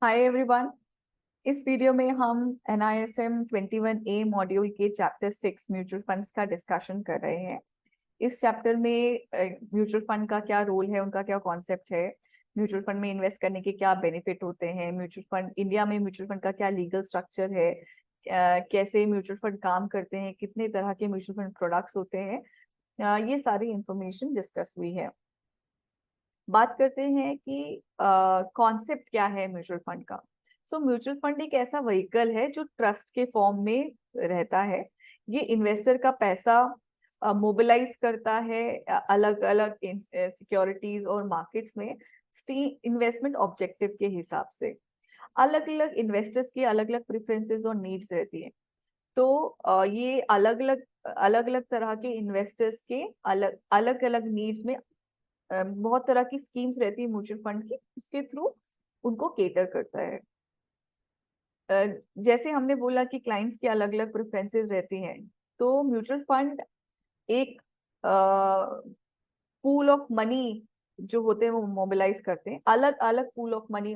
Hi everyone. इस video में हम NISM 21A मॉड्यूल के चैप्टर 6 म्यूचुअल फंड्स का डिस्कशन कर रहे हैं। इस चैप्टर में म्यूचुअल फंड का क्या रोल है, उनका क्या कॉन्सेप्ट है, म्यूचुअल फंड में इन्वेस्ट करने के क्या बेनिफिट होते हैं, म्यूचुअल फंड इंडिया में म्यूचुअल फंड का क्या लीगल स्ट्रक्चर है, कैसे म्यूचुअल फंड काम करते हैं, कितने तरह के म्यूचुअल फंड प्रोडक्ट्स होते हैं, ये सारी इंफॉर्मेशन डिस्कस हुई है। बात करते हैं कि कॉन्सेप्ट क्या है म्यूचुअल फंड का। म्यूचुअल फंड एक ऐसा व्हीकल है जो ट्रस्ट के फॉर्म में रहता है। ये इन्वेस्टर का पैसा मोबिलाइज करता है अलग अलग सिक्योरिटीज और मार्केट्स में इन्वेस्टमेंट ऑब्जेक्टिव के हिसाब से। अलग अलग इन्वेस्टर्स की अलग अलग प्रेफरेंसेस और नीड्स रहती है। ये अलग अलग तरह के इन्वेस्टर्स के अलग अलग नीड्स में बहुत तरह की स्कीम्स रहती है म्यूचुअल फंड की, उसके थ्रू उनको केटर करता है। जैसे हमने बोला कि क्लाइंट्स की अलग अलग प्रेफरेंसेस रहती हैं, तो म्यूचुअल फंड एक पूल ऑफ मनी जो होते हैं वो मोबिलाइज करते हैं, अलग अलग पूल ऑफ मनी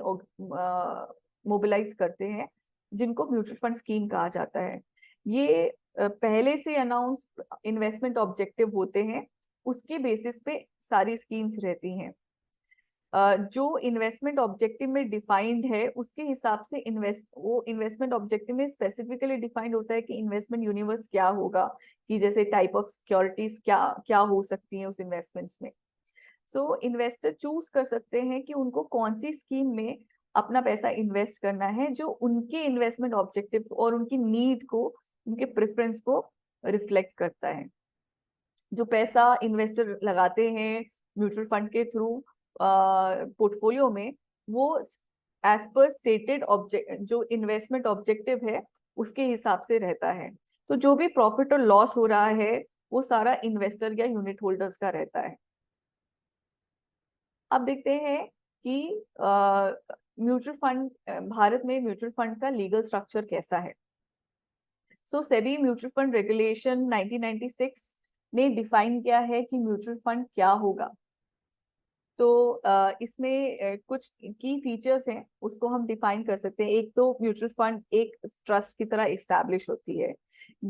मोबिलाइज करते हैं, जिनको म्यूचुअल फंड स्कीम कहा जाता है। ये पहले से अनाउंस इन्वेस्टमेंट ऑब्जेक्टिव होते हैं, उसके बेसिस पे सारी स्कीम्स रहती हैं। जो इन्वेस्टमेंट ऑब्जेक्टिव में डिफाइंड है उसके हिसाब से इन्वेस्टमेंट ऑब्जेक्टिव में स्पेसिफिकली डिफाइंड होता है कि इन्वेस्टमेंट यूनिवर्स क्या होगा, कि जैसे टाइप ऑफ सिक्योरिटीज क्या क्या हो सकती हैं उस इन्वेस्टमेंट्स में। इन्वेस्टर चूज कर सकते हैं कि उनको कौन सी स्कीम में अपना पैसा इन्वेस्ट करना है जो उनके इन्वेस्टमेंट ऑब्जेक्टिव और उनकी नीड को, उनके प्रेफरेंस को रिफ्लेक्ट करता है। जो पैसा इन्वेस्टर लगाते हैं म्यूचुअल फंड के थ्रू पोर्टफोलियो में, वो एज पर स्टेटेड ऑब्जेक्ट जो इन्वेस्टमेंट ऑब्जेक्टिव है उसके हिसाब से रहता है। तो जो भी प्रॉफिट और लॉस हो रहा है वो सारा इन्वेस्टर या यूनिट होल्डर्स का रहता है। अब देखते हैं कि म्यूचुअल फंड, भारत में म्यूचुअल फंड का लीगल स्ट्रक्चर कैसा है। सेबी म्यूचुअल फंड रेगुलेशन 1996 ने डिफाइन किया है कि म्यूचुअल फंड क्या होगा। इसमें कुछ की फीचर्स हैं, उसको हम डिफाइन कर सकते हैं। एक तो म्यूचुअल फंड एक ट्रस्ट की तरह इस्टेब्लिश होती है।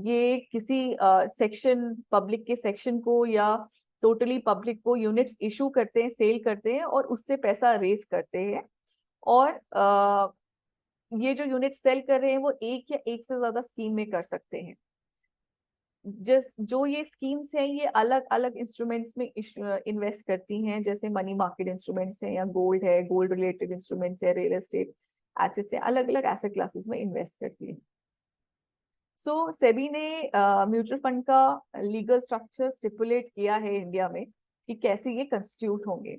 ये किसी सेक्शन, पब्लिक के सेक्शन को या टोटली पब्लिक को यूनिट्स इशू करते हैं, सेल करते हैं और उससे पैसा रेज करते हैं। और ये जो यूनिट सेल कर रहे हैं वो एक या एक से ज्यादा स्कीम में कर सकते हैं। जो ये स्कीम्स हैं ये अलग अलग इंस्ट्रूमेंट्स में इन्वेस्ट करती हैं, जैसे मनी मार्केट इंस्ट्रूमेंट्स हैं या गोल्ड है, गोल्ड रिलेटेड इंस्ट्रूमेंट्स है, रियल एस्टेट एसेट्स है, अलग अलग एसेट क्लासेस में इन्वेस्ट करती हैं। सेबी ने म्यूचुअल फंड का लीगल स्ट्रक्चर स्टिपुलेट किया है इंडिया में कि कैसे ये कंस्टिट्यूट होंगे।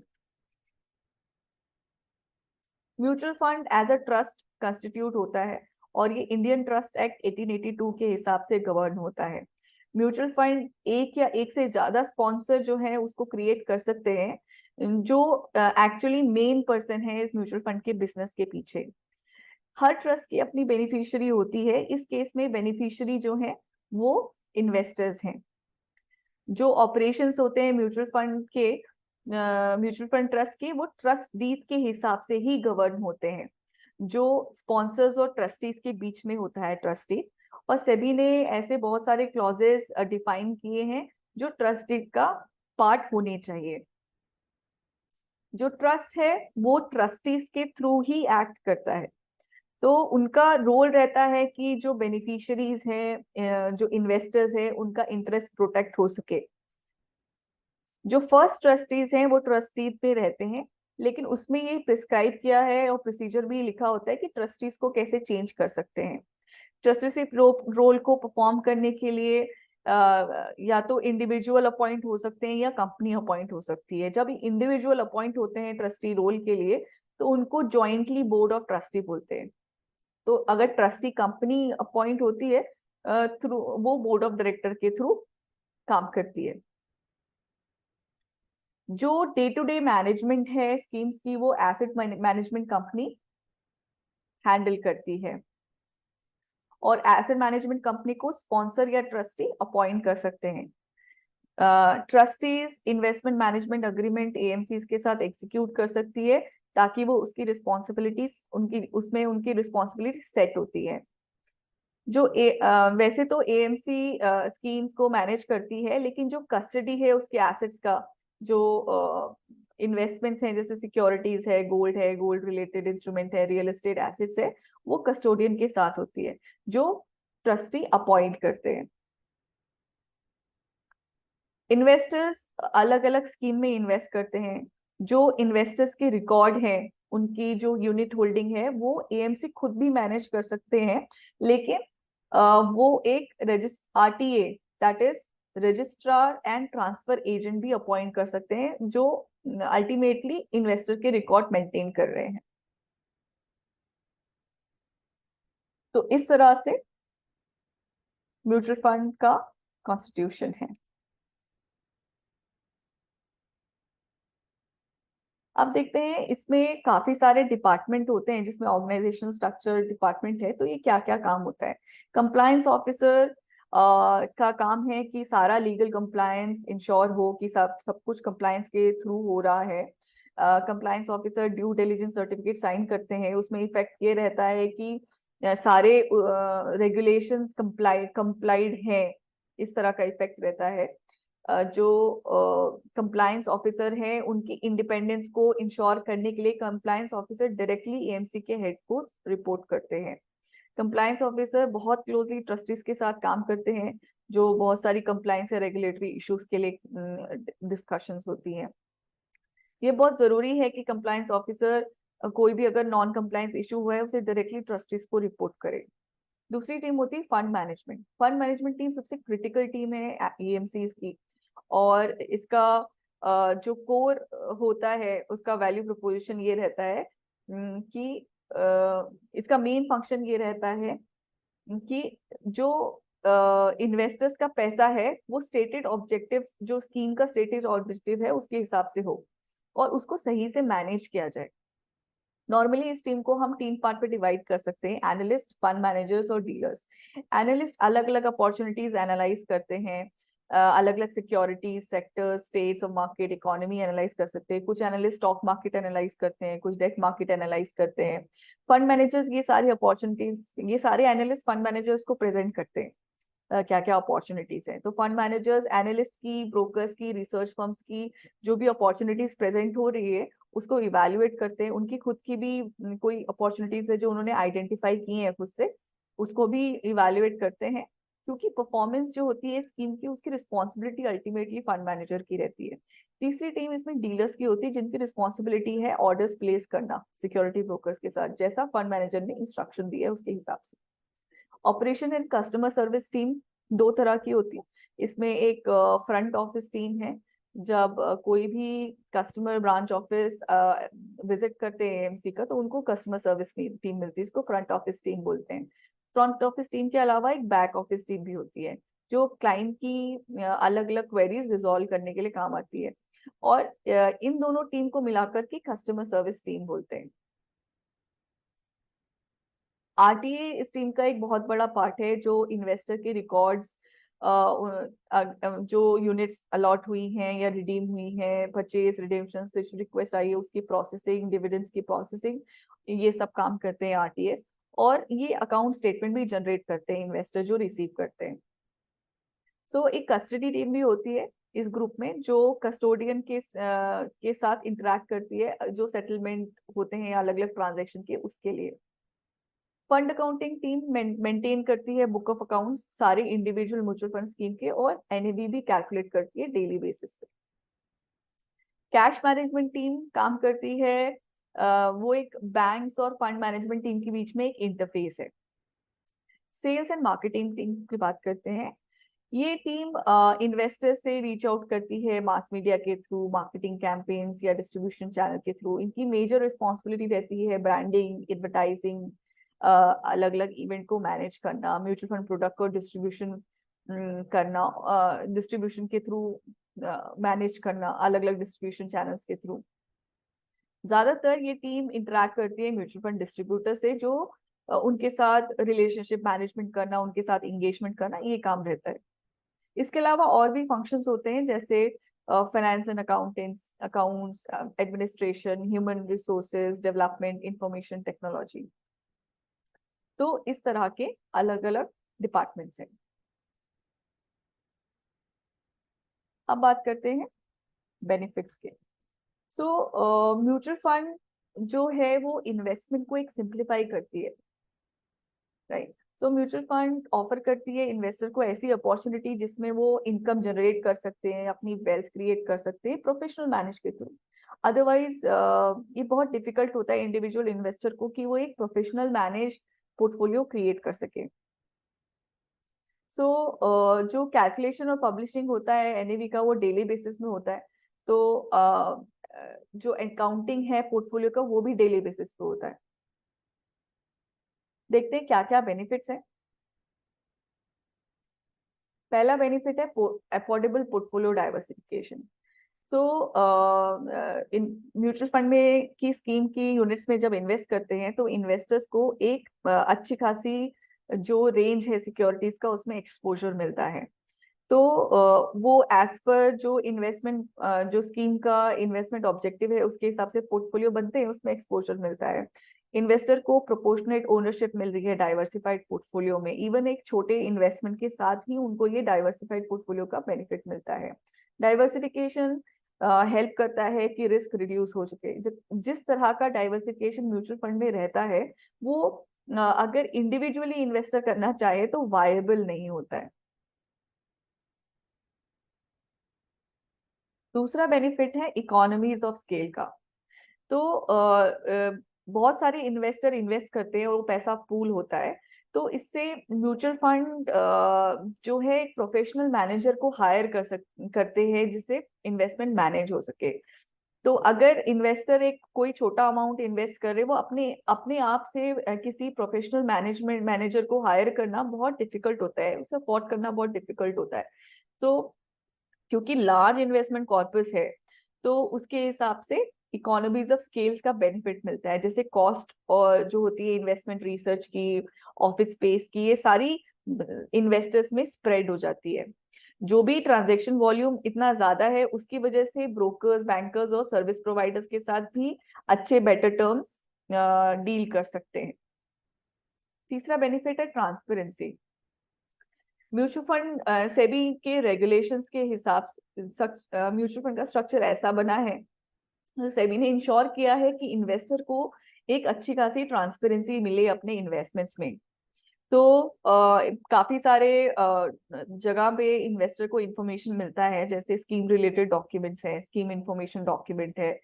Mutual fund as a trust constitute होता है और ये इंडियन ट्रस्ट एक्ट 1882 के हिसाब से गवर्न होता है। म्यूचुअल फंड एक या एक से ज्यादा स्पॉन्सर जो है उसको क्रिएट कर सकते हैं, जो एक्चुअली मेन पर्सन है इस म्यूचुअल फंड के बिजनेस के पीछे। हर ट्रस्ट की अपनी बेनिफिशियरी होती है। इस केस में बेनिफिशियरी जो है वो इन्वेस्टर्स हैं। जो ऑपरेशंस होते हैं म्यूचुअल फंड के, म्यूचुअल फंड ट्रस्ट के, वो ट्रस्ट डीड के हिसाब से ही गवर्न होते हैं, जो स्पॉन्सर्स और ट्रस्टीज के बीच में होता है ट्रस्टी। और सेबी ने ऐसे बहुत सारे क्लॉजेस डिफाइन किए हैं जो ट्रस्ट डीड का पार्ट होने चाहिए। जो ट्रस्ट है वो ट्रस्टीज के थ्रू ही एक्ट करता है, तो उनका रोल रहता है कि जो बेनिफिशियरीज हैं, जो इन्वेस्टर्स हैं, उनका इंटरेस्ट प्रोटेक्ट हो सके। जो फर्स्ट ट्रस्टीज हैं वो ट्रस्टी पे रहते हैं, लेकिन उसमें ये प्रिस्क्राइब किया है और प्रोसीजर भी लिखा होता है कि ट्रस्टीज को कैसे चेंज कर सकते हैं। ट्रस्टीशिप रोल को परफॉर्म करने के लिए या तो इंडिविजुअल अपॉइंट हो सकते हैं या कंपनी अपॉइंट हो सकती है। जब इंडिविजुअल अपॉइंट होते हैं ट्रस्टी रोल के लिए तो उनको ज्वाइंटली बोर्ड ऑफ ट्रस्टी बोलते हैं। तो अगर ट्रस्टी कंपनी अपॉइंट होती है थ्रू, वो बोर्ड ऑफ डायरेक्टर के थ्रू काम करती है। जो डे टू डे मैनेजमेंट है स्कीम्स की वो एसेट मैनेजमेंट कंपनी हैंडल करती है, और एसेट मैनेजमेंट कंपनी को स्पॉन्सर या ट्रस्टी अपॉइंट कर सकते हैं। Trustees investment management agreement AMCs के साथ एग्जीक्यूट कर सकती है ताकि वो उसकी रिस्पॉन्सिबिलिटीज उसमें उनकी रिस्पॉन्सिबिलिटी सेट होती है। वैसे तो एएमसी स्कीम्स को मैनेज करती है, लेकिन जो कस्टडी है उसके एसेट्स का, जो इन्वेस्टमेंट्स हैं जैसे सिक्योरिटीज है, गोल्ड रिलेटेड इंस्ट्रूमेंट है, रियल एस्टेट एसेट्स है, वो कस्टोडियन के साथ होती है जो ट्रस्टी अपॉइंट करते हैं। इन्वेस्टर्स अलग अलग स्कीम में इन्वेस्ट करते हैं। जो इन्वेस्टर्स के रिकॉर्ड है, उनकी जो यूनिट होल्डिंग है, वो एएमसी खुद भी मैनेज कर सकते हैं, लेकिन वो एक RTA, that is registrar and transfer agent भी अपॉइंट कर सकते हैं, जो अल्टीमेटली इन्वेस्टर के रिकॉर्ड मेंटेन कर रहे हैं। तो इस तरह से म्यूचुअल फंड का कॉन्स्टिट्यूशन है। अब देखते हैं इसमें काफी सारे डिपार्टमेंट होते हैं, जिसमें ऑर्गेनाइजेशन स्ट्रक्चर डिपार्टमेंट है, तो ये क्या क्या काम होता है। कंप्लायंस ऑफिसर का काम है कि सारा लीगल कंप्लायंस इंश्योर हो, कि सब सब कुछ कंप्लायंस के थ्रू हो रहा है। Compliance officer due diligence certificate sign करते हैं, उसमें इफेक्ट ये रहता है कि सारे रेगुलेशंस कंप्लाइड हैं, इस तरह का इफेक्ट रहता है। जो कंप्लायंस ऑफिसर हैं, उनकी इंडिपेंडेंस को इंश्योर करने के लिए कंप्लायंस ऑफिसर डायरेक्टली एएमसी के हेड को रिपोर्ट करते हैं। कंप्लायंस ऑफिसर बहुत क्लोजली ट्रस्टीज के साथ काम करते हैं, जो बहुत सारी कंप्लायंस या रेगुलेटरी इश्यूज के लिए डिस्कशंस होती हैं। ये बहुत जरूरी है कि कंप्लायंस ऑफिसर कोई भी अगर नॉन कंप्लायंस इशू हुआ है, उसे डायरेक्टली ट्रस्टीज को रिपोर्ट करे। दूसरी टीम होती है fund management. Fund management team सबसे क्रिटिकल टीम है एएमसी की, और इसका जो कोर होता है, उसका वैल्यू प्रोपोजिशन ये रहता है कि इसका मेन फंक्शन ये रहता है कि जो इन्वेस्टर्स का पैसा है, वो स्टेटेड ऑब्जेक्टिव, जो स्कीम का स्टेटेड ऑब्जेक्टिव है, उसके हिसाब से हो और उसको सही से मैनेज किया जाए। नॉर्मली इस टीम को हम 3 पार्ट पे डिवाइड कर सकते हैं, एनालिस्ट, फंड मैनेजर्स और डीलर्स। एनालिस्ट अलग अलग अपॉर्चुनिटीज एनालाइज करते हैं, अलग अलग securities, sectors, states of market, economy analyse कर सकते हैं। कुछ एनालिस्ट स्टॉक मार्केट एनालाइज करते हैं, कुछ डेट मार्केट एनालाइज करते हैं। फंड मैनेजर्स ये सारी अपॉर्चुनिटीज, ये सारे एनालिस्ट फंड मैनेजर्स को प्रेजेंट करते हैं क्या क्या अपॉर्चुनिटीज हैं। तो फंड मैनेजर्स एनालिस्ट की, ब्रोकर्स की, रिसर्च फर्म्स की जो भी अपॉर्चुनिटीज प्रेजेंट हो रही है, उसको इवेल्युएट करते हैं। उनकी खुद की भी कोई अपॉर्चुनिटीज है जो उन्होंने आइडेंटिफाई की है खुद से, उसको भी इवेल्युएट करते हैं, क्योंकि परफॉर्मेंस जो होती है स्कीम की, उसकी रिस्पॉन्सिबिलिटी अल्टीमेटली फंड मैनेजर की रहती है। तीसरी टीम इसमें डीलर्स की होती है, जिनकी रिस्पॉन्सिबिलिटी है ऑर्डर्स प्लेस करना सिक्योरिटी ब्रोकर्स के साथ, जैसा फंड मैनेजर ने इंस्ट्रक्शन दिया है उसके हिसाब से। Operation and customer service team 2 तरह की होती है। इसमें एक फ्रंट ऑफिस टीम है, जब कोई भी कस्टमर ब्रांच ऑफिस विजिट करते हैं एएमसी का, तो उनको कस्टमर सर्विस टीम मिलती है, इसको फ्रंट ऑफिस टीम बोलते हैं। फ्रंट ऑफिस टीम के अलावा एक बैक ऑफिस टीम भी होती है, जो क्लाइंट की अलग अलग क्वेरीज रिजॉल्व करने के लिए काम आती है, और इन दोनों टीम को मिलाकर के कस्टमर सर्विस टीम बोलते हैं। आरटीए इस टीम का एक बहुत बड़ा पार्ट है, जो इन्वेस्टर के रिकॉर्ड्स, जो यूनिट्स अलॉट हुई हैं या रिडीम हुई हैं, परचेज, रिडेम्पशन, स्विच रिक्वेस्ट आई है, उसकी प्रोसेसिंग, डिविडेंड्स की प्रोसेसिंग, ये सब काम करते हैं आरटीएस। और ये अकाउंट स्टेटमेंट भी जनरेट करते हैं इन्वेस्टर जो रिसीव करते हैं। सो एक कस्टडी टीम भी होती है इस ग्रुप में, जो कस्टोडियन के साथ इंटरेक्ट करती है, जो सेटलमेंट होते हैं अलग अलग ट्रांजेक्शन के, उसके लिए। फंड अकाउंटिंग टीम मेंटेन करती है बुक ऑफ अकाउंट्स सारे इंडिविजुअल म्यूचुअल फंड स्कीम के, और एनएवी भी कैलकुलेट करती है डेली बेसिस पे। कैश मैनेजमेंट टीम काम करती है, वो एक बैंक्स और फंड मैनेजमेंट टीम के बीच में एक इंटरफेस है। सेल्स एंड मार्केटिंग टीम की बात करते हैं। ये टीम इन्वेस्टर से रीच आउट करती है मास मीडिया के थ्रू, मार्केटिंग कैंपेन्स या डिस्ट्रीब्यूशन चैनल के थ्रू। इनकी मेजर रिस्पॉन्सिबिलिटी रहती है ब्रांडिंग, एडवर्टाइजिंग, अलग अलग इवेंट को मैनेज करना, म्यूचुअल फंड प्रोडक्ट को डिस्ट्रीब्यूशन करना, डिस्ट्रीब्यूशन के थ्रू मैनेज करना, अलग अलग डिस्ट्रीब्यूशन चैनल्स के थ्रू। ज्यादातर ये टीम इंटरेक्ट करती है म्यूचुअल फंड डिस्ट्रीब्यूटर से, जो उनके साथ रिलेशनशिप मैनेजमेंट करना, उनके साथ इंगेजमेंट करना, ये काम रहता है। इसके अलावा और भी फंक्शंस होते हैं, जैसे finance and accounts, administration, human resources development, information technology. तो इस तरह के अलग अलग डिपार्टमेंट्स हैं। अब बात करते हैं बेनिफिट्स के। सो म्यूचुअल फंड जो है वो इन्वेस्टमेंट को एक सिंप्लीफाई करती है, राइट। तो म्यूचुअल फंड ऑफर करती है इन्वेस्टर को ऐसी अपॉर्चुनिटी जिसमें वो इनकम जनरेट कर सकते हैं, अपनी वेल्थ क्रिएट कर सकते हैं प्रोफेशनल मैनेज के थ्रू। अदरवाइज ये बहुत डिफिकल्ट होता है इंडिविजुअल इन्वेस्टर को कि वो एक प्रोफेशनल मैनेज पोर्टफोलियो क्रिएट कर सके। जो कैलकुलेशन और पब्लिशिंग होता है एनएवी का, वो डेली बेसिस में होता है। तो जो अकाउंटिंग है पोर्टफोलियो का, वो भी डेली बेसिस पे होता है। देखते हैं क्या क्या बेनिफिट्स हैं। पहला बेनिफिट है affordable portfolio diversification. So in mutual fund में की स्कीम की यूनिट्स में जब इन्वेस्ट करते हैं तो इन्वेस्टर्स को एक अच्छी खासी जो रेंज है सिक्योरिटीज का, उसमें एक्सपोजर मिलता है। तो वो एज पर जो इन्वेस्टमेंट जो स्कीम का इन्वेस्टमेंट ऑब्जेक्टिव है उसके हिसाब से पोर्टफोलियो बनते हैं, उसमें एक्सपोजर मिलता है। इन्वेस्टर को प्रोपोर्शनेट ओनरशिप मिल रही है डाइवर्सिफाइड पोर्टफोलियो में। इवन एक छोटे इन्वेस्टमेंट के साथ ही उनको ये डाइवर्सिफाइड पोर्टफोलियो का बेनिफिट मिलता है। डाइवर्सिफिकेशन हेल्प करता है कि रिस्क रिड्यूस हो चुके। जिस तरह का डाइवर्सिफिकेशन म्यूचुअल फंड में रहता है वो अगर इंडिविजुअली इन्वेस्टर करना चाहे तो वायबल नहीं होता है। दूसरा बेनिफिट है इकोनॉमीज ऑफ स्केल का। तो बहुत सारे इन्वेस्टर इन्वेस्ट करते हैं और वो पैसा पूल होता है। तो इससे म्यूचुअल फंड जो है एक प्रोफेशनल मैनेजर को हायर करते हैं जिससे इन्वेस्टमेंट मैनेज हो सके। तो अगर इन्वेस्टर एक कोई छोटा अमाउंट इन्वेस्ट कर रहे, वो अपने अपने आप से किसी प्रोफेशनल मैनेजर को हायर करना बहुत डिफिकल्ट होता है, उसे अफोर्ड करना बहुत डिफिकल्ट होता है। तो क्योंकि लार्ज इन्वेस्टमेंट कॉर्पस है तो उसके हिसाब से इकोनॉमीज ऑफ स्केल्स का बेनिफिट मिलता है। जैसे कॉस्ट और जो होती है इन्वेस्टमेंट रिसर्च की, ऑफिस स्पेस की, ये सारी इन्वेस्टर्स में स्प्रेड हो जाती है। जो भी ट्रांजैक्शन वॉल्यूम इतना ज्यादा है उसकी वजह से ब्रोकर्स, बैंकर्स और सर्विस प्रोवाइडर्स के साथ भी अच्छे बेटर टर्म्स डील कर सकते हैं। तीसरा बेनिफिट है ट्रांसपेरेंसी। म्यूचुअल फंड सेबी के रेगुलेशंस के हिसाब से म्यूचुअल फंड का स्ट्रक्चर ऐसा बना है, सेबी ने इंश्योर किया है कि इन्वेस्टर को एक अच्छी खासी ट्रांसपेरेंसी मिले अपने इन्वेस्टमेंट्स में। तो काफी सारे जगह पे इन्वेस्टर को इंफॉर्मेशन मिलता है, जैसे स्कीम रिलेटेड डॉक्यूमेंट्स है, स्कीम इंफॉर्मेशन डॉक्यूमेंट है,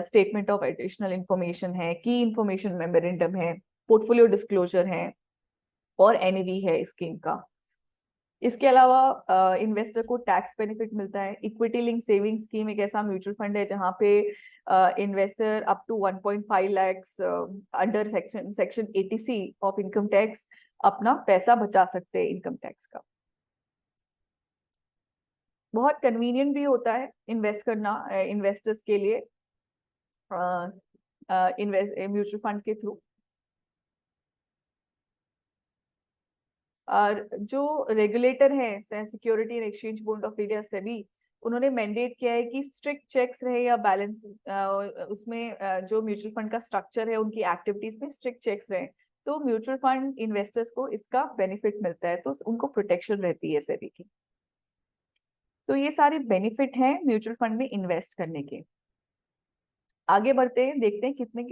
स्टेटमेंट ऑफ एडिशनल इंफॉर्मेशन है, की इंफॉर्मेशन मेमोरेंडम है, पोर्टफोलियो डिस्क्लोजर है और एनईवी है स्कीम का। इसके अलावा इन्वेस्टर को टैक्स बेनिफिट मिलता है। इक्विटी लिंक सेविंग स्कीम एक ऐसा म्यूचुअल फंड है जहां पे investor up to 1.5 lakh under section 80C of income tax अपना पैसा बचा सकते हैं इनकम टैक्स का। बहुत कन्वीनियंट भी होता है इन्वेस्ट करना इन्वेस्टर्स के लिए म्यूचुअल फंड के थ्रू। जो रेगुलेटर है security and exchange board of India SEBI, उन्होंने मैंडेट किया है कि स्ट्रिक्ट चेक्स रहे या बैलेंस उसमें जो म्यूचुअल फंड का स्ट्रक्चर है उनकी एक्टिविटीज में स्ट्रिक्ट चेक्स रहे, तो म्यूचुअल फंड इन्वेस्टर्स को इसका बेनिफिट मिलता है, तो उनको प्रोटेक्शन रहती है सेबी की। तो ये सारे बेनिफिट हैं म्यूचुअल फंड में इन्वेस्ट करने के। आगे बढ़ते हैं, देखते हैं कितने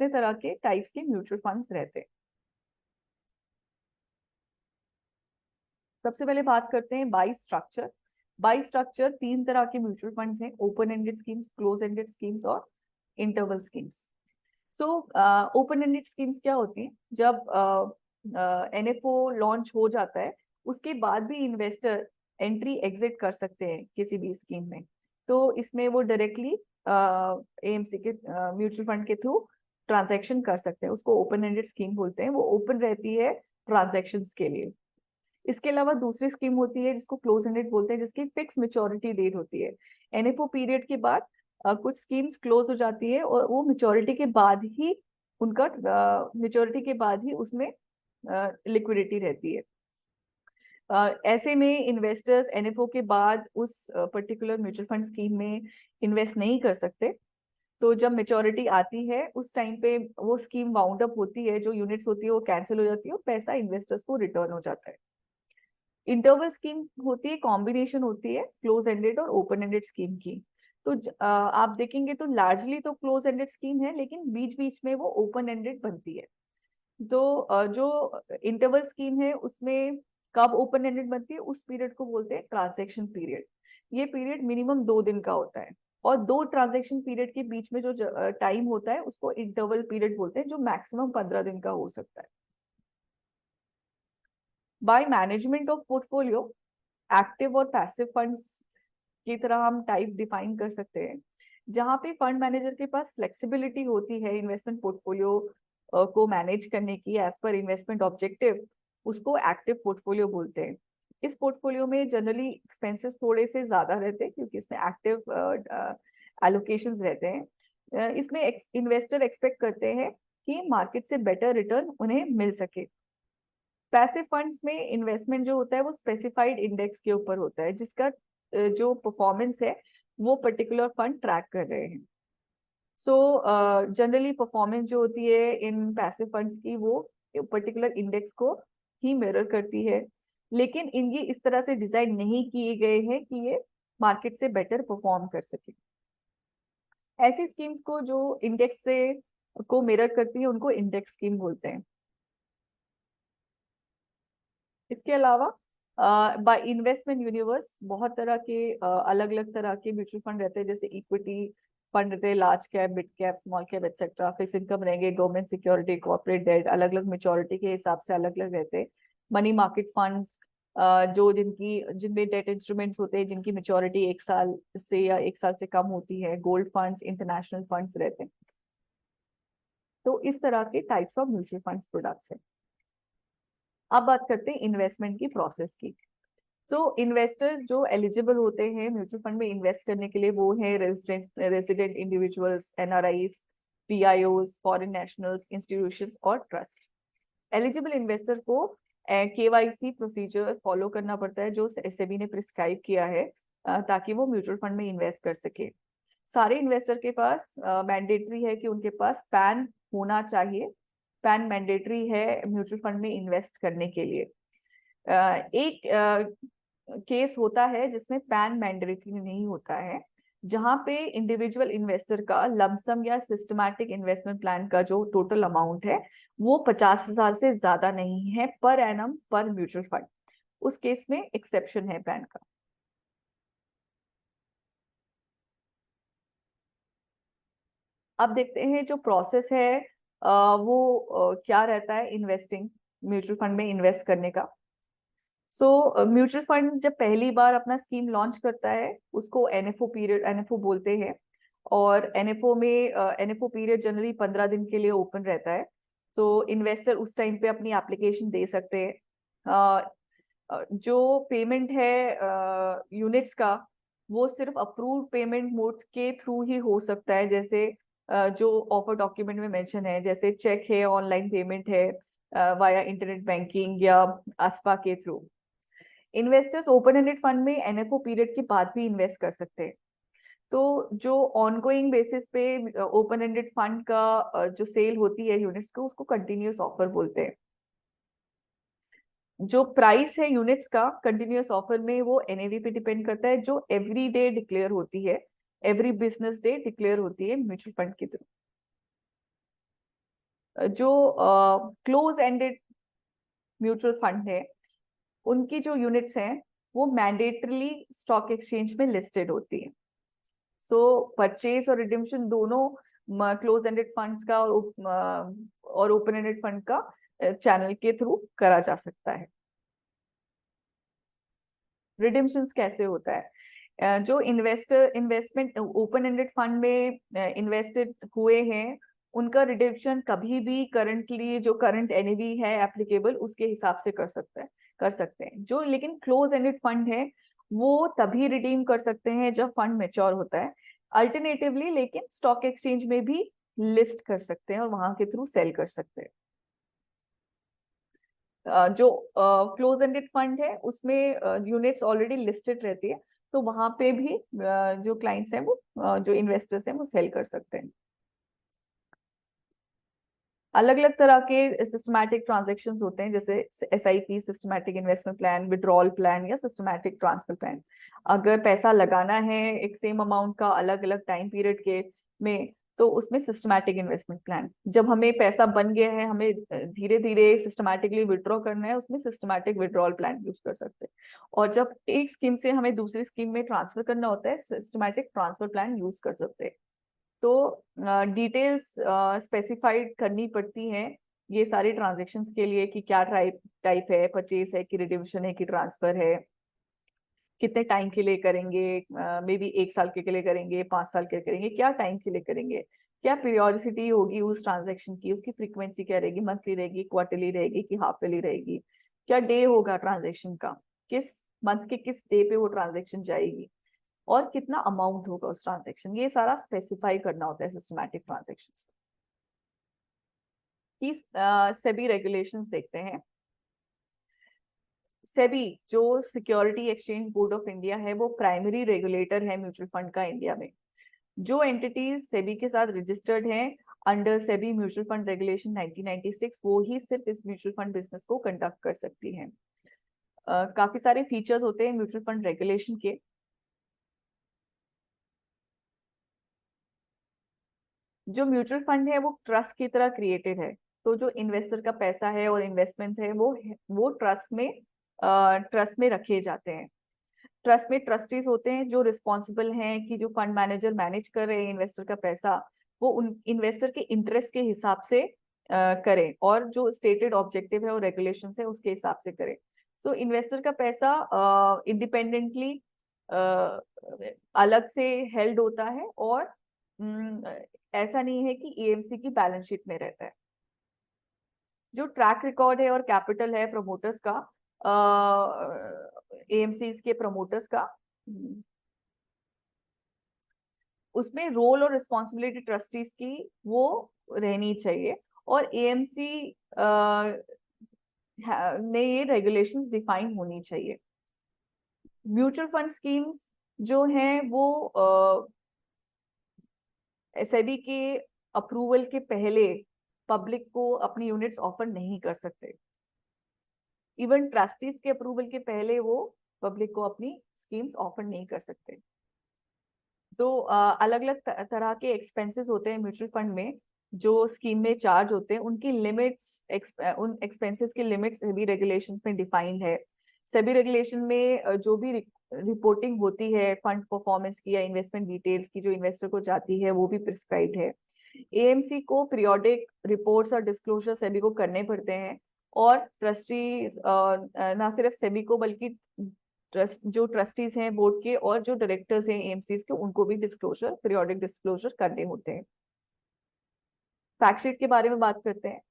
तरह के टाइप्स के म्यूचुअल फंड्स रहते हैं। सबसे पहले बात करते हैं बाई स्ट्रक्चर। बाई स्ट्रक्चर 3 तरह के म्यूचुअल फंड्स हैं, open ended schemes, close ended schemes और interval schemes. So open ended schemes क्या होती हैं? जब एनएफओ लॉन्च हो जाता है उसके बाद भी इन्वेस्टर एंट्री एग्जिट कर सकते हैं किसी भी स्कीम में। तो इसमें वो डायरेक्टली एएमसी के म्यूचुअल फंड के थ्रू ट्रांजैक्शन कर सकते हैं, उसको ओपन एंडेड स्कीम बोलते हैं। वो ओपन रहती है ट्रांजैक्शंस के लिए। इसके अलावा दूसरी स्कीम होती है जिसको क्लोज एंडेड बोलते हैं, जिसकी फिक्स मेच्योरिटी डेट होती है। एनएफओ पीरियड के बाद कुछ स्कीम्स क्लोज हो जाती है और वो मेच्योरिटी के बाद ही उसमें लिक्विडिटी रहती है। ऐसे में इन्वेस्टर्स एनएफओ के बाद उस पर्टिकुलर म्यूचुअल फंड स्कीम में इन्वेस्ट नहीं कर सकते। तो जब मेच्योरिटी आती है उस टाइम पे वो स्कीम वाउंड अप होती है, जो यूनिट्स होती है वो कैंसिल हो जाती है और पैसा इन्वेस्टर्स को रिटर्न हो जाता है। इंटरवल स्कीम होती है, कॉम्बिनेशन होती है क्लोज एंडेड और ओपन एंडेड स्कीम की। तो आप देखेंगे तो लार्जली तो क्लोज एंडेड स्कीम है, लेकिन बीच बीच में वो ओपन एंडेड बनती है। तो जो इंटरवल स्कीम है उसमें कब ओपन एंडेड बनती है, उस पीरियड को बोलते हैं ट्रांजैक्शन पीरियड। ये पीरियड मिनिमम 2 दिन का होता है, और 2 ट्रांजैक्शन पीरियड के बीच में जो टाइम होता है उसको इंटरवल पीरियड बोलते हैं, जो मैक्सिमम 15 दिन का हो सकता है। By management of portfolio, active और पैसिव फंड्स की तरह हम टाइप डिफाइन कर सकते हैं। जहां पे फंड मैनेजर के पास फ्लेक्सिबिलिटी होती है इन्वेस्टमेंट पोर्टफोलियो को मैनेज करने की एज पर इन्वेस्टमेंट ऑब्जेक्टिव, उसको एक्टिव पोर्टफोलियो बोलते हैं। इस पोर्टफोलियो में जनरली एक्सपेंसेस थोड़े से ज्यादा रहते हैं क्योंकि इसमें एक्टिव एलोकेशंस रहते हैं। इसमें इन्वेस्टर एक्सपेक्ट करते हैं कि मार्केट से बेटर रिटर्न उन्हें मिल सके। पैसिव फंड्स में इन्वेस्टमेंट जो होता है वो स्पेसिफाइड इंडेक्स के ऊपर होता है, जिसका जो परफॉर्मेंस है वो पर्टिकुलर फंड ट्रैक कर रहे हैं। सो जनरली परफॉर्मेंस जो होती है इन पैसिव फंड्स की वो पर्टिकुलर इंडेक्स को ही मिरर करती है, लेकिन इनकी इस तरह से डिजाइन नहीं किए गए हैं कि ये मार्केट से बेटर परफॉर्म कर सके। ऐसी स्कीम्स को जो इंडेक्स से को मिरर करती है उनको इंडेक्स स्कीम बोलते हैं। इसके अलावा बाय इन्वेस्टमेंट यूनिवर्स बहुत तरह के अलग अलग तरह के म्यूचुअल फंड रहते हैं, जैसे इक्विटी फंड रहते हैं, large cap, mid cap, small cap etcetera. Fix income रहेंगे, गवर्नमेंट सिक्योरिटी, कॉर्पोरेट डेट, अलग अलग मेच्योरिटी के हिसाब से अलग अलग रहते हैं। मनी मार्केट फंड्स जो जिनमें डेट इंस्ट्रूमेंट्स होते हैं जिनकी मेच्योरिटी 1 साल से या 1 साल से कम होती है। गोल्ड फंड्स, इंटरनेशनल फंड्स रहते हैं। तो इस तरह के types of mutual funds products है। अब बात करते हैं इन्वेस्टमेंट की प्रोसेस की। तो इन्वेस्टर जो एलिजिबल होते हैं म्यूचुअल फंड में इन्वेस्ट करने के लिए वो है resident individuals, NRIs, पीआईओज, foreign nationals, institutions और ट्रस्ट। एलिजिबल इन्वेस्टर को केवाईसी प्रोसीजर फॉलो करना पड़ता है जो सेबी ने प्रिस्क्राइब किया है, ताकि वो म्यूचुअल फंड में इन्वेस्ट कर सके। सारे इन्वेस्टर के पास मैंडेटरी है कि उनके पास पैन होना चाहिए। पैन मैंडेटरी है म्यूचुअल फंड में इन्वेस्ट करने के लिए। एक केस होता है जिसमें पैन मैंडेटरी नहीं होता है, जहां पे इंडिविजुअल इन्वेस्टर का लमसम या सिस्टमैटिक इन्वेस्टमेंट प्लान का जो टोटल अमाउंट है वो 50,000 से ज्यादा नहीं है पर एनम पर म्यूचुअल फंड। उस केस में एक्सेप्शन है पैन का। अब देखते हैं जो प्रोसेस है वो क्या रहता है इन्वेस्टिंग, म्यूचुअल फंड में इन्वेस्ट करने का। सो म्यूचुअल फंड जब पहली बार अपना स्कीम लॉन्च करता है उसको एनएफओ पीरियड, एनएफओ बोलते हैं। और एनएफओ में एनएफओ पीरियड जनरली 15 दिन के लिए ओपन रहता है। तो इन्वेस्टर उस टाइम पे अपनी एप्लीकेशन दे सकते हैं। जो पेमेंट है यूनिट्स का, वो सिर्फ अप्रूव्ड पेमेंट मोड के थ्रू ही हो सकता है, जैसे जो ऑफर डॉक्यूमेंट में मेंशन है, जैसे चेक है, ऑनलाइन पेमेंट है, वाया इंटरनेट बैंकिंग या आसपा के through. Investors open ended fund में एनएफओ पीरियड के बाद भी इन्वेस्ट कर सकते हैं। तो जो ऑनगोइंग बेसिस पे ओपन एंडेड फंड का जो सेल होती है यूनिट्स को, उसको कंटिन्यूअस ऑफर बोलते हैं। जो प्राइस है यूनिट्स का कंटिन्यूअस ऑफर में वो एनएवी पे डिपेंड करता है, जो एवरी डे डिक्लेयर होती है, एवरी बिजनेस डे डिक्लेयर होती है म्यूचुअल फंड के थ्रू। जो क्लोज एंडेड म्यूचुअल फंड है उनकी जो यूनिट्स हैं वो मैंडेटरीली स्टॉक एक्सचेंज में लिस्टेड होती है। सो परचेज और रिडिम्पशन दोनों क्लोज एंडेड फंड्स का और ओपन एंडेड फंड का चैनल के थ्रू करा जा सकता है। रिडिम्पशंस कैसे होता है? जो इन्वेस्टमेंट ओपन एंडेड फंड में इन्वेस्टेड हुए हैं उनका रिडिम्पशन कभी भी करंटली जो करंट एनएवी है एप्लीकेबल उसके हिसाब से कर सकते हैं। जो लेकिन क्लोज एंडेड फंड है वो तभी रिडीम कर सकते हैं जब फंड मैच्योर होता है। अल्टरनेटिवली लेकिन स्टॉक एक्सचेंज में भी लिस्ट कर सकते हैं और वहां के थ्रू सेल कर सकते हैं। जो क्लोज एंडेड फंड है उसमें यूनिट्स ऑलरेडी लिस्टेड रहती है, तो वहां पे भी जो क्लाइंट्स हैं वो जो इन्वेस्टर्स हैं वो सेल कर सकते हैं। अलग अलग तरह के सिस्टमैटिक ट्रांजेक्शन्स होते हैं, जैसे SIP, systematic investment plan, withdrawal plan या सिस्टमैटिक ट्रांसफर प्लान। अगर पैसा लगाना है एक सेम अमाउंट का अलग अलग टाइम पीरियड के में, तो उसमें सिस्टमैटिक इन्वेस्टमेंट प्लान। जब हमें पैसा बन गया है, हमें धीरे धीरे सिस्टमैटिकली विड्रॉ करना है, उसमें सिस्टमैटिक विड्रॉल प्लान यूज कर सकते हैं। और जब एक स्कीम से हमें दूसरी स्कीम में ट्रांसफर करना होता है, सिस्टमैटिक ट्रांसफर प्लान यूज कर सकते हैं। तो डिटेल्स स्पेसिफाइड करनी पड़ती हैं ये सारी ट्रांजेक्शन्स के लिए, कि क्या टाइप टाइप है, परचेज है कि रिडिम्पशन है कि ट्रांसफर है, कितने टाइम के लिए करेंगे, मे बी 1 साल के लिए करेंगे, 5 साल के लिए करेंगे, क्या टाइम के लिए करेंगे, क्या पीरियोडिसिटी होगी उस ट्रांजेक्शन की, उसकी फ्रीक्वेंसी क्या रहेगी, मंथली रहेगी, क्वार्टरली रहेगी कि हाफ ईयरली रहेगी, क्या डे होगा ट्रांजेक्शन का, किस मंथ के किस डे पे वो ट्रांजेक्शन जाएगी, और कितना अमाउंट होगा उस ट्रांजेक्शन। ये सारा स्पेसिफाई करना होता है सिस्टमैटिक ट्रांजेक्शंस की। सेबी रेगुलेशंस देखते हैं। सेबी जो security exchange board of India है, वो प्राइमरी रेगुलेटर है म्यूचुअल फंड का इंडिया में। जो एंटिटीज सेबी के साथ रजिस्टर्ड हैं under SEBI mutual fund regulation 1996, वो ही सिर्फ इस म्यूचुअल फंड बिजनेस को कंडक्ट कर सकती हैं। काफी सारे फीचर्स होते हैं म्यूचुअल फंड रेगुलेशन के। जो म्यूचुअल फंड है वो ट्रस्ट की तरह क्रिएटेड है, तो जो इन्वेस्टर का पैसा है और इन्वेस्टमेंट है वो ट्रस्ट में रखे जाते हैं। ट्रस्ट में ट्रस्टीज होते हैं जो रिस्पॉन्सिबल हैं कि जो फंड मैनेजर मैनेज कर रहे हैं इन्वेस्टर का पैसा, वो उन इन्वेस्टर के इंटरेस्ट के हिसाब से करें, और जो स्टेटेड ऑब्जेक्टिव है और रेगुलेशन है उसके हिसाब से करें। तो इन्वेस्टर का पैसा इंडिपेंडेंटली अलग से हेल्ड होता है, और ऐसा नहीं है कि EMC की बैलेंस शीट में रहता है। जो ट्रैक रिकॉर्ड है और कैपिटल है प्रमोटर्स का, AMC के प्रमोटर्स का, उसमें रोल और रिस्पॉन्सिबिलिटी ट्रस्टीज की वो रहनी चाहिए, और AMC ने ये रेगुलेशंस डिफाइन होनी चाहिए। म्यूचुअल फंड स्कीम्स जो हैं वो SEBI के अप्रूवल के पहले पब्लिक को अपनी यूनिट्स ऑफर नहीं कर सकते। इवन ट्रस्टीज के अप्रूवल के पहले वो पब्लिक को अपनी स्कीम्स ऑफर नहीं कर सकते। तो अलग अलग तरह के एक्सपेंसेस होते हैं म्यूचुअल फंड में, जो स्कीम में चार्ज होते हैं, उनकी लिमिट्स, उन एक्सपेंसेस की लिमिट्स सेबी रेगुलेशंस में डिफाइंड है। सेबी रेगुलेशन में जो भी रिपोर्टिंग होती है फंड परफॉर्मेंस की या इन्वेस्टमेंट डिटेल्स की जो इन्वेस्टर को जाती है, वो भी प्रिस्क्राइब्ड है। AMC को पीरियोडिक रिपोर्ट्स और डिस्क्लोजर सेबी को करने पड़ते हैं, और ट्रस्टी ना सिर्फ सेबी को बल्कि जो ट्रस्टीज हैं बोर्ड के और जो डायरेक्टर्स हैं AMCs के, उनको भी डिस्क्लोजर, पीरियोडिक डिस्क्लोजर करने होते हैं। फैक्ट शीट के बारे में बात करते हैं।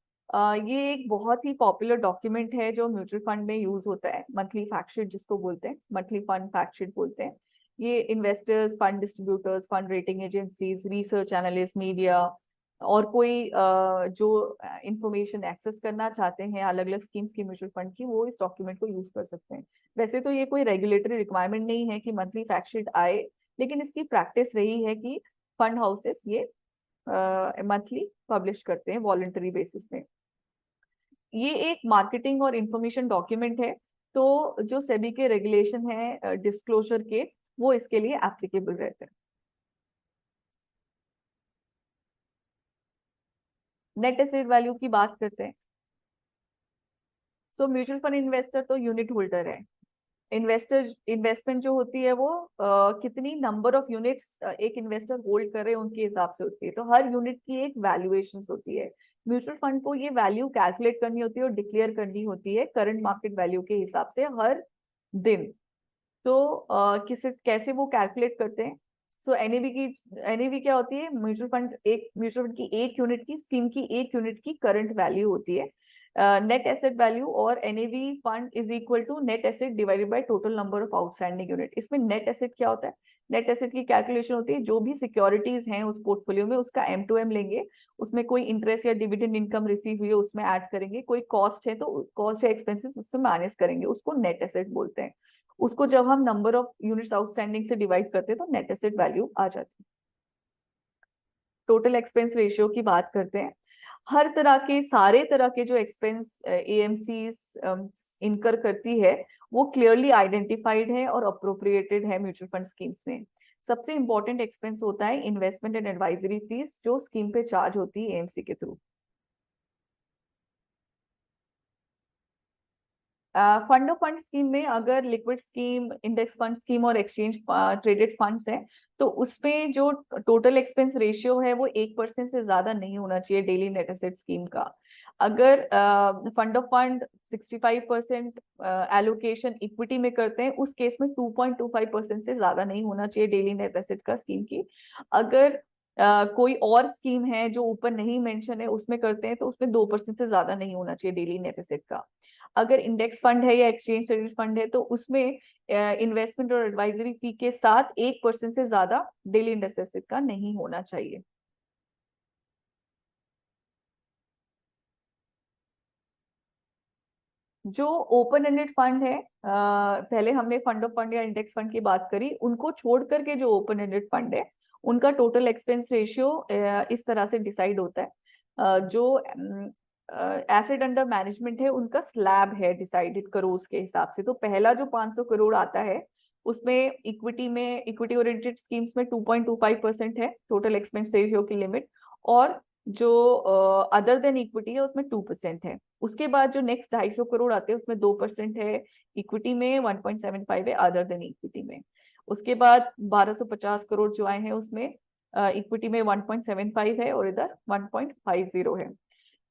ये एक बहुत ही पॉपुलर डॉक्यूमेंट है जो म्यूचुअल फंड में यूज होता है, मंथली फैक्ट शीट जिसको बोलते हैं, मंथली फंड फैक्ट शीट बोलते हैं। ये investors, fund distributors, fund rating agencies, research analyst, media और कोई जो इंफॉर्मेशन एक्सेस करना चाहते हैं अलग अलग स्कीम्स की म्यूचुअल फंड की, वो इस डॉक्यूमेंट को यूज कर सकते हैं। वैसे तो ये कोई रेगुलेटरी रिक्वायरमेंट नहीं है कि मंथली फैक्ट शीट आए, लेकिन इसकी प्रैक्टिस रही है कि फंड हाउसेस ये मंथली पब्लिश करते हैं वॉलंटरी बेसिस में। ये एक मार्केटिंग और इंफॉर्मेशन डॉक्यूमेंट है, तो जो सेबी के रेगुलेशन है डिस्क्लोजर के, वो इसके लिए एप्लीकेबल रहते हैं। नेट एसेट वैल्यू की बात करते हैं। सो म्यूचुअल फंड इन्वेस्टर तो यूनिट होल्डर है। इन्वेस्टमेंट जो होती है वो कितनी नंबर ऑफ यूनिट्स एक इन्वेस्टर होल्ड कर रहे हैं उनके हिसाब से होती है, तो हर यूनिट की एक वैल्यूएशन होती है। म्यूचुअल फंड को ये वैल्यू कैलकुलेट करनी होती है और डिक्लेयर करनी होती है करंट मार्केट वैल्यू के हिसाब से हर दिन। तो किसे कैसे वो कैलकुलेट करते हैं? सो एनएवी क्या होती है? म्यूचुअल फंड की एक यूनिट की, स्कीम की एक यूनिट की करंट वैल्यू होती है। नेट एसेट वैल्यू और NAV fund is equal to net asset divided by total number of outstanding unit. इसमें नेट एसेट क्या होता है? नेट एसेट की कैलकुलेशन होती है जो भी सिक्योरिटीज हैं उस पोर्टफोलियो में उसका M2M लेंगे, उसमें कोई इंटरेस्ट या डिविडेंड इनकम रिसीव हुई है उसमें ऐड करेंगे, कोई कॉस्ट है तो कॉस्ट या एक्सपेंसेस उससे माइनस करेंगे, उसको नेट एसेट बोलते हैं। उसको जब हम नंबर ऑफ यूनिट्स आउटस्टैंडिंग से डिवाइड करते हैं तो नेट एसेट वैल्यू आ जाती है। टोटल एक्सपेंस रेशियो की बात करते हैं। हर तरह के सारे तरह के जो एक्सपेंस एएमसी इनकर करती है वो क्लियरली आइडेंटिफाइड है और अप्रोप्रिएटेड है म्यूचुअल फंड स्कीम्स में। सबसे इंपॉर्टेंट एक्सपेंस होता है इन्वेस्टमेंट एंड एडवाइजरी फीस जो स्कीम पे चार्ज होती है एएमसी के through. Fund of fund scheme में अगर liquid scheme, index fund scheme और एक्सचेंज ट्रेडेड फंड्स हैं तो उसमें जो टोटल एक्सपेंस रेशियो है वो 1% से ज्यादा नहीं होना चाहिए डेली नेट एसेट स्कीम का। अगर fund of fund 65% allocation equity में करते हैं उस केस में 2.25% से ज्यादा नहीं होना चाहिए डेली नेट एसेट का स्कीम की। अगर कोई और स्कीम है जो ऊपर नहीं मेंशन है उसमें करते हैं तो उसमें 2% से ज्यादा नहीं होना चाहिए डेली नेट एसेट का। अगर इंडेक्स फंड है या एक्सचेंज ट्रेडेड फंड है तो उसमें इन्वेस्टमेंट और एडवाइजरी फी के साथ 1% से ज्यादा डेली इंडेक्स एसेट का नहीं होना चाहिए। जो ओपन एंडेड फंड है, पहले हमने फंड ऑफ फंड या इंडेक्स फंड की बात करी, उनको छोड़ करके जो ओपन एंडेड फंड है उनका टोटल एक्सपेंस रेशियो इस तरह से डिसाइड होता है। जो एसेट अंडर मैनेजमेंट है उनका स्लैब है डिसाइडेड करोड़ के हिसाब से। तो पहला जो 500 करोड़ आता है उसमें इक्विटी ओरिएंटेड स्कीम्स में 2.25% है टोटल एक्सपेंस रेशियो की लिमिट, और जो अदर देन इक्विटी है उसमें 2% है। उसके बाद जो नेक्स्ट 250 करोड़ आते हैं उसमें 2% है इक्विटी में, 1.75 है अदर देन इक्विटी में। उसके बाद 1250 करोड़ जो आए हैं उसमें इक्विटी में 1.75 है और इधर 1.50 है।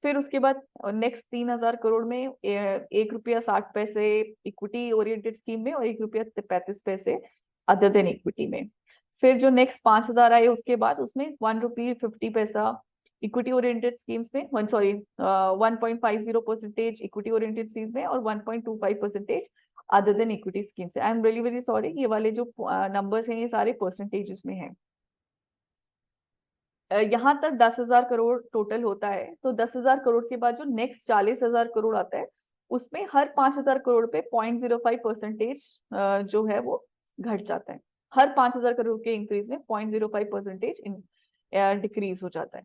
फिर उसके बाद नेक्स्ट 3000 करोड़ में 1 रुपया 60 पैसे इक्विटी ओरिएंटेड स्कीम में और 1 रुपया 35 पैसे अदर देन इक्विटी में। फिर जो नेक्स्ट 5000 आए उसके बाद उसमें 1 रुपये 50 पैसा इक्विटी ओरिएंटेड स्कीम्स में, 1.50% इक्विटी ओरिएंटेड स्कीम्स में और 1.25% अदर देन इक्विटी स्कीम से। I am really very sorry, ये वाले जो नंबर्स हैं ये सारे परसेंटेजेस में हैं। यहाँ तक 10,000 करोड़ टोटल होता है। तो 10,000 करोड़ के बाद जो नेक्स्ट 40,000 करोड़ आता है उसमें हर 5,000 करोड़ पे 0.05% जो है वो घट जाता है। हर 5,000 करोड़ के इंक्रीज में 0.05% डिक्रीज हो जाता है।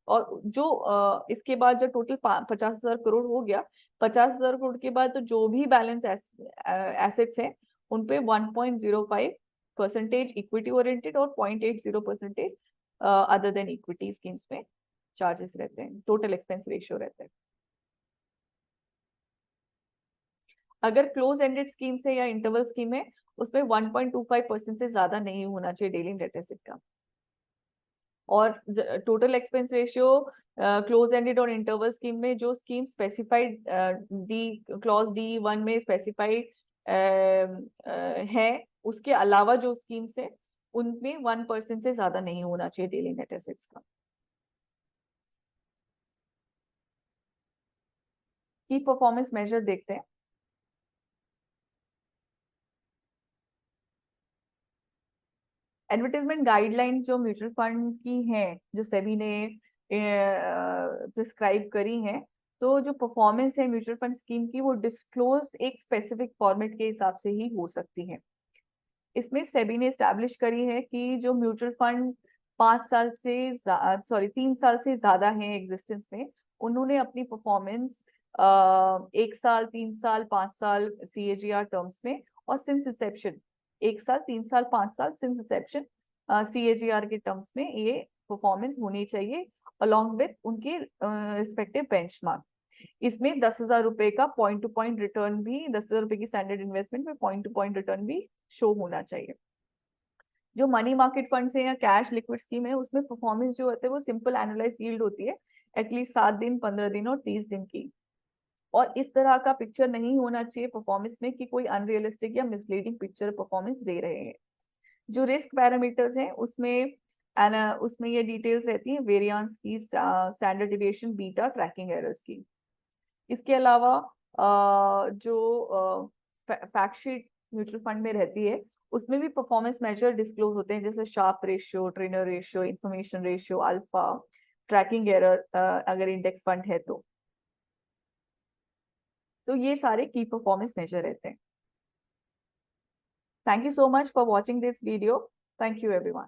और जो इसके बाद जो टोटल 50,000 करोड़ हो गया, 50,000 करोड़ के बाद तो जो भी बैलेंस एसेट्स हैं उन पे 1.05% इक्विटी ओरिएंटेड और 0.80% अदर देन इक्विटी स्कीम्स में चार्जेस रहते हैं, टोटल एक्सपेंस रेशियो रहता है। अगर क्लोज एंडेड स्कीम है या इंटरवल स्कीम है उसमें 1.25% से ज्यादा नहीं होना चाहिए डेली नेट एसेट का। और total expense ratio close ended और इंटरवल स्कीम में जो scheme specified D clause D1 में स्पेसिफाइड है उसके अलावा जो स्कीम्स है उनमें 1% से ज्यादा नहीं होना चाहिए डेली नेट एसेट्स का। की परफॉर्मेंस मेजर देखते हैं। एडवर्टाइजमेंट गाइडलाइंस जो म्यूचुअल फंड की हैं जो सेबी ने प्रिस्क्राइब करी हैं, तो जो परफॉर्मेंस है म्यूचुअल फंड स्कीम की वो डिस्क्लोज एक स्पेसिफिक फॉर्मेट के हिसाब से ही हो सकती है। इसमें सेबी ने स्टैब्लिश करी है कि जो म्यूचुअल फंड 5 साल से 3 साल से ज्यादा है एग्जिस्टेंस में, उन्होंने अपनी परफॉर्मेंस 1 साल, 3 साल, 5 साल CAGR टर्म्स में और सिंस इंसेप्शन 1 साल, 3 साल, 5 साल सिंस इंसेप्शन CAGR के टर्म्स में ये परफॉर्मेंस होनी चाहिए अलॉन्ग विथ उनके रिस्पेक्टिव बेंचमार्क। इसमें 10,000 रुपए का पॉइंट टू पॉइंट रिटर्न भी, 10,000 रुपए की स्टैंडर्ड इन्वेस्टमेंट में पॉइंट टू पॉइंट रिटर्न भी शो होना चाहिए। जो मनी मार्केट फंड है या कैश लिक्विड स्कीम है उसमें परफॉर्मेंस जो होते है वो सिंपल एनुअलाइज यील्ड होती है एटलीस्ट 7 दिन, 15 दिन और 30 दिन की। और इस तरह का पिक्चर नहीं होना चाहिए परफॉर्मेंस में कि कोई अनरियलिस्टिक या मिसलीडिंग पिक्चर परफॉर्मेंस दे रहे हैं। जो रिस्क पैरामीटर्स हैं उसमें ये डिटेल्स रहती हैं वेरिएंस की, standard deviation, beta, tracking errors की। इसके अलावा जो फैक्ट शीट म्यूचुअल फंड में रहती है उसमें भी परफॉर्मेंस मेजर डिस्क्लोज होते हैं, जैसे Sharpe ratio, trainer ratio, information ratio, alpha, tracking error अगर इंडेक्स फंड है तो ये सारे की परफॉर्मेंस मेजर रहते हैं। Thank you so much for watching this video. Thank you everyone.